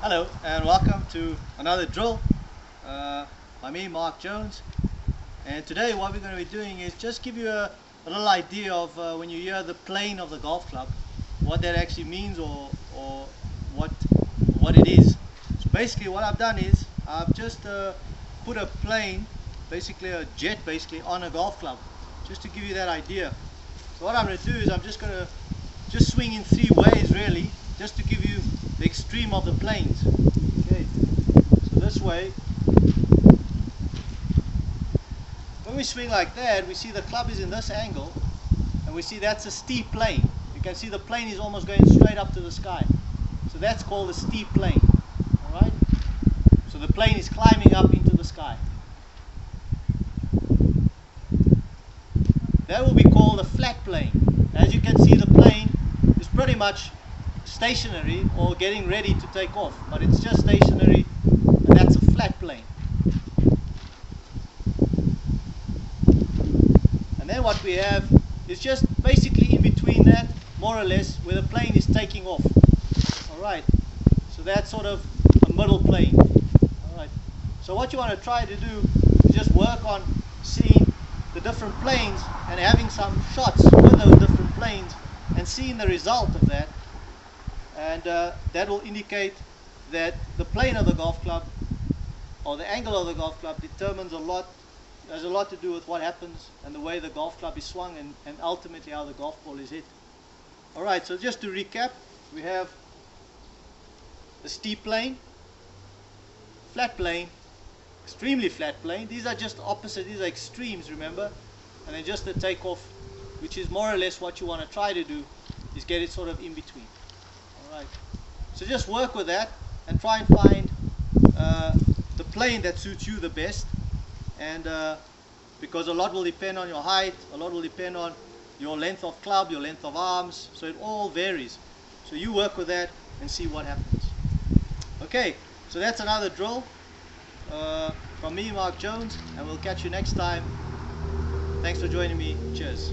Hello and welcome to another drill by me, Mark Jones. And today what we're going to be doing is just give you a little idea of when you hear the plane of the golf club, what that actually means or what it is. So basically what I've done is I've just put a plane, basically a jet on a golf club, just to give you that idea. So what I'm going to do is I'm just going to swing in three ways really, just to give you the extreme of the planes. Okay, so this way, when we swing like that, we see the club is in this angle, and we see that's a steep plane. You can see the plane is almost going straight up to the sky. So that's called a steep plane. Alright? So the plane is climbing up into the sky. That will be called a flat plane. As you can see, the plane is pretty much stationary or getting ready to take off, but it's just stationary, and that's a flat plane. And then what we have is just basically in between that, more or less, where the plane is taking off. Alright, so that's sort of a middle plane. Alright, so what you want to try to do is just work on seeing the different planes and having some shots with those different planes and seeing the result of that. And that will indicate that the plane of the golf club or the angle of the golf club determines has a lot to do with what happens and the way the golf club is swung and ultimately how the golf ball is hit. Alright, so just to recap, we have the steep plane, flat plane, extremely flat plane. These are just opposite, these are extremes, remember? And then just the takeoff, which is more or less what you want to try to do, is get it sort of in between. Alright, so just work with that and try and find the plane that suits you the best, and because a lot will depend on your height, a lot will depend on your length of club, your length of arms, so it all varies. So you work with that and see what happens. Okay, so that's another drill from me, Mark Jones, and we'll catch you next time. Thanks for joining me. Cheers.